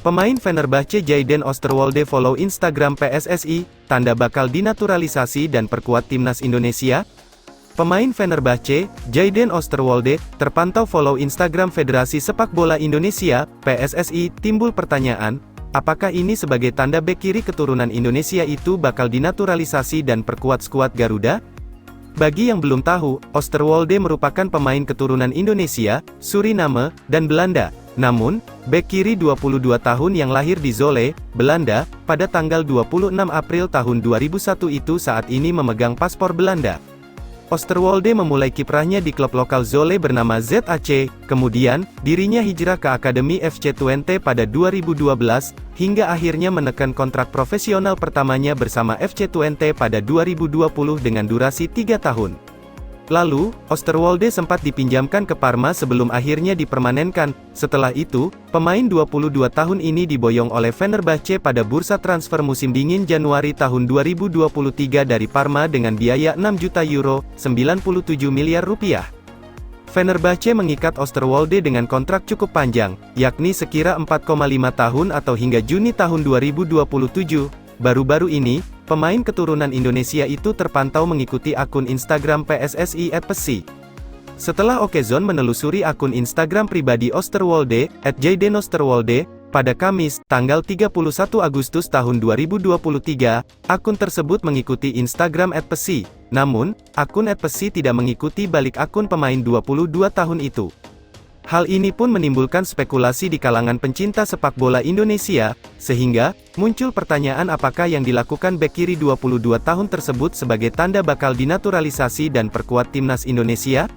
Pemain Fenerbahce Jayden Osterwolde follow Instagram PSSI, tanda bakal dinaturalisasi dan perkuat timnas Indonesia? Pemain Fenerbahce, Jayden Osterwolde, terpantau follow Instagram Federasi Sepak Bola Indonesia, PSSI. Timbul pertanyaan, apakah ini sebagai tanda bek kiri keturunan Indonesia itu bakal dinaturalisasi dan perkuat skuad Garuda? Bagi yang belum tahu, Osterwolde merupakan pemain keturunan Indonesia, Suriname, dan Belanda. Namun, bek kiri 22 tahun yang lahir di Zwolle, Belanda, pada tanggal 26 April tahun 2001 itu saat ini memegang paspor Belanda. Osterwolde memulai kiprahnya di klub lokal Zwolle bernama ZAC, kemudian, dirinya hijrah ke Akademi FC Twente pada 2012, hingga akhirnya menekan kontrak profesional pertamanya bersama FC Twente pada 2020 dengan durasi 3 tahun. Lalu, Osterwolde sempat dipinjamkan ke Parma sebelum akhirnya dipermanenkan. Setelah itu, pemain 22 tahun ini diboyong oleh Fenerbahce pada bursa transfer musim dingin Januari tahun 2023 dari Parma dengan biaya 6 juta euro, 97 miliar rupiah. Fenerbahce mengikat Osterwolde dengan kontrak cukup panjang, yakni sekira 4,5 tahun atau hingga Juni tahun 2027. Baru-baru ini, pemain keturunan Indonesia itu terpantau mengikuti akun Instagram PSSI @pesi. Setelah Okezone menelusuri akun Instagram pribadi Osterwolde, @JaydenOsterwolde, pada Kamis, tanggal 31 Agustus tahun 2023, akun tersebut mengikuti Instagram @pesi. Namun, akun @pesi tidak mengikuti balik akun pemain 22 tahun itu. Hal ini pun menimbulkan spekulasi di kalangan pencinta sepak bola Indonesia, sehingga, muncul pertanyaan apakah yang dilakukan bek kiri 22 tahun tersebut sebagai tanda bakal dinaturalisasi dan perkuat timnas Indonesia?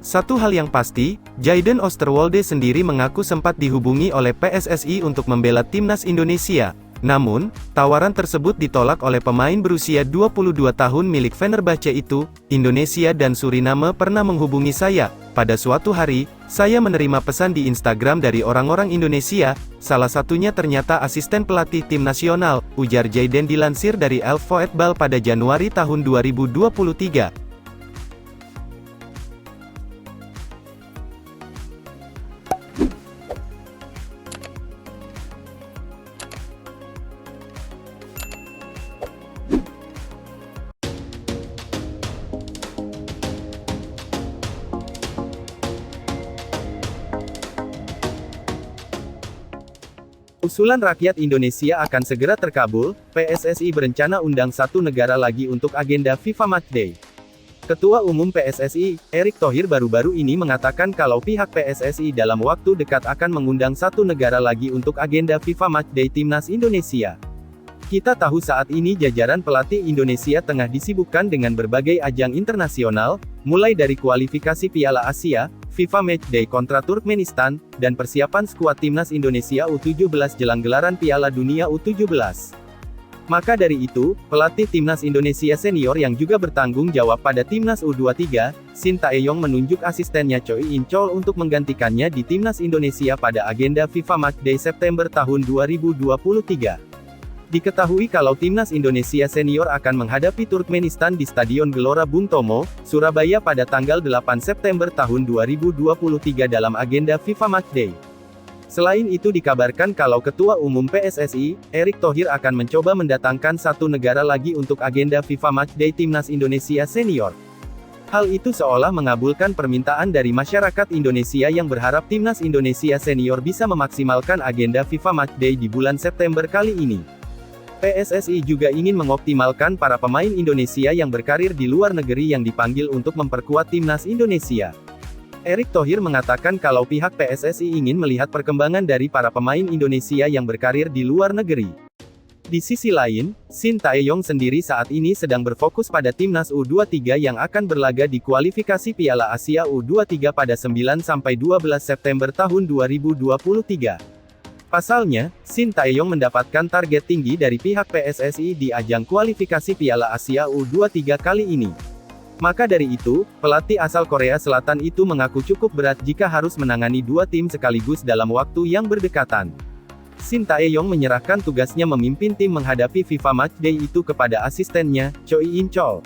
Satu hal yang pasti, Jayden Osterwolde sendiri mengaku sempat dihubungi oleh PSSI untuk membela timnas Indonesia. Namun, tawaran tersebut ditolak oleh pemain berusia 22 tahun milik Fenerbahce itu. Indonesia dan Suriname pernah menghubungi saya. Pada suatu hari, saya menerima pesan di Instagram dari orang-orang Indonesia, salah satunya ternyata asisten pelatih tim nasional, ujar Jayden dilansir dari El Football pada Januari tahun 2023. Usulan rakyat Indonesia akan segera terkabul, PSSI berencana undang satu negara lagi untuk agenda FIFA Matchday. Ketua Umum PSSI, Erick Thohir baru-baru ini mengatakan kalau pihak PSSI dalam waktu dekat akan mengundang satu negara lagi untuk agenda FIFA Matchday Timnas Indonesia. Kita tahu saat ini jajaran pelatih Indonesia tengah disibukkan dengan berbagai ajang internasional, mulai dari kualifikasi Piala Asia, FIFA Matchday kontra Turkmenistan, dan persiapan skuad timnas Indonesia U17 jelang gelaran Piala Dunia U17. Maka dari itu, pelatih timnas Indonesia senior yang juga bertanggung jawab pada timnas U23, Shin Tae-yong menunjuk asistennya Choi In-chol untuk menggantikannya di timnas Indonesia pada agenda FIFA Matchday September tahun 2023. Diketahui kalau timnas Indonesia senior akan menghadapi Turkmenistan di Stadion Gelora Bung Tomo, Surabaya pada tanggal 8 September tahun 2023 dalam agenda FIFA Matchday. Selain itu dikabarkan kalau Ketua Umum PSSI, Erick Thohir akan mencoba mendatangkan satu negara lagi untuk agenda FIFA Matchday Timnas Indonesia senior. Hal itu seolah mengabulkan permintaan dari masyarakat Indonesia yang berharap timnas Indonesia senior bisa memaksimalkan agenda FIFA Matchday di bulan September kali ini. PSSI juga ingin mengoptimalkan para pemain Indonesia yang berkarir di luar negeri yang dipanggil untuk memperkuat timnas Indonesia. Erick Thohir mengatakan kalau pihak PSSI ingin melihat perkembangan dari para pemain Indonesia yang berkarir di luar negeri. Di sisi lain, Shin Tae-yong sendiri saat ini sedang berfokus pada timnas U23 yang akan berlaga di kualifikasi Piala Asia U23 pada 9-12 September tahun 2023. Pasalnya, Shin Tae-yong mendapatkan target tinggi dari pihak PSSI di ajang kualifikasi Piala Asia U23 kali ini. Maka dari itu, pelatih asal Korea Selatan itu mengaku cukup berat jika harus menangani dua tim sekaligus dalam waktu yang berdekatan. Shin Tae-yong menyerahkan tugasnya memimpin tim menghadapi FIFA Matchday itu kepada asistennya, Choi In-chol.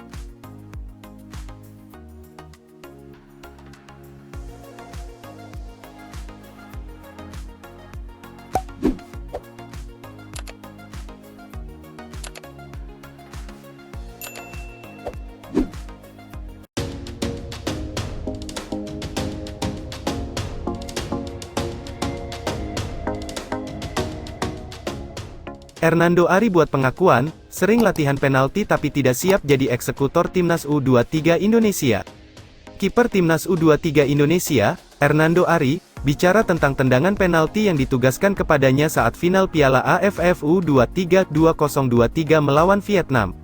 Hernando Ari buat pengakuan, sering latihan penalti tapi tidak siap jadi eksekutor Timnas U23 Indonesia. Kiper Timnas U23 Indonesia, Hernando Ari, bicara tentang tendangan penalti yang ditugaskan kepadanya saat final Piala AFF U23 2023 melawan Vietnam.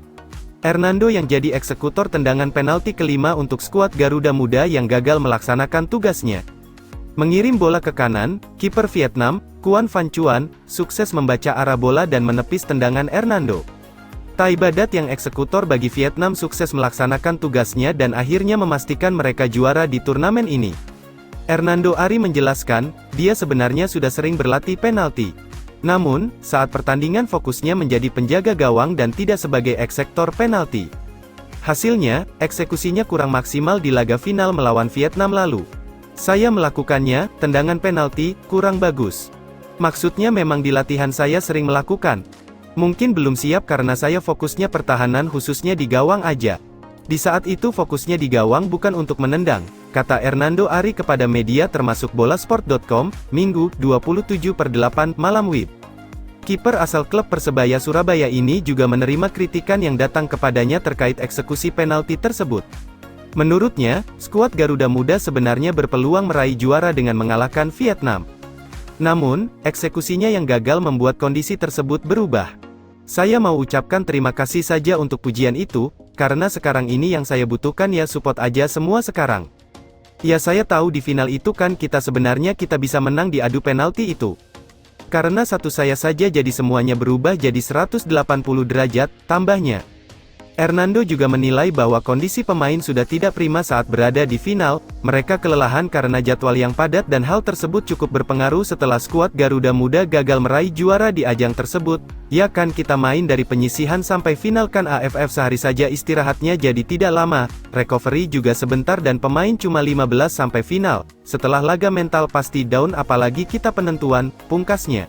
Hernando yang jadi eksekutor tendangan penalti kelima untuk skuad Garuda Muda yang gagal melaksanakan tugasnya. Mengirim bola ke kanan, kiper Vietnam, Quan Van Chuan, sukses membaca arah bola dan menepis tendangan Hernando. Tai Badat yang eksekutor bagi Vietnam sukses melaksanakan tugasnya dan akhirnya memastikan mereka juara di turnamen ini. Hernando Ari menjelaskan, dia sebenarnya sudah sering berlatih penalti. Namun, saat pertandingan fokusnya menjadi penjaga gawang dan tidak sebagai eksekutor penalti. Hasilnya, eksekusinya kurang maksimal di laga final melawan Vietnam lalu. Saya melakukannya, tendangan penalti, kurang bagus. Maksudnya memang di latihan saya sering melakukan. Mungkin belum siap karena saya fokusnya pertahanan khususnya di gawang aja. Di saat itu fokusnya di gawang bukan untuk menendang, kata Hernando Ari kepada media termasuk Bolasport.com, Minggu, 27/8, malam WIB. Kiper asal klub Persebaya Surabaya ini juga menerima kritikan yang datang kepadanya terkait eksekusi penalti tersebut. Menurutnya, skuad Garuda Muda sebenarnya berpeluang meraih juara dengan mengalahkan Vietnam. Namun, eksekusinya yang gagal membuat kondisi tersebut berubah. Saya mau ucapkan terima kasih saja untuk pujian itu, karena sekarang ini yang saya butuhkan ya support aja semua sekarang. Ya saya tahu di final itu kan kita sebenarnya kita bisa menang di adu penalti itu. Karena satu saya saja jadi semuanya berubah jadi 180 derajat, tambahnya. Hernando juga menilai bahwa kondisi pemain sudah tidak prima saat berada di final, mereka kelelahan karena jadwal yang padat dan hal tersebut cukup berpengaruh setelah skuad Garuda Muda gagal meraih juara di ajang tersebut. Ya kan kita main dari penyisihan sampai final kan AFF sehari saja istirahatnya jadi tidak lama, recovery juga sebentar dan pemain cuma 15 sampai final, setelah laga mental pasti down apalagi kita penentuan, pungkasnya.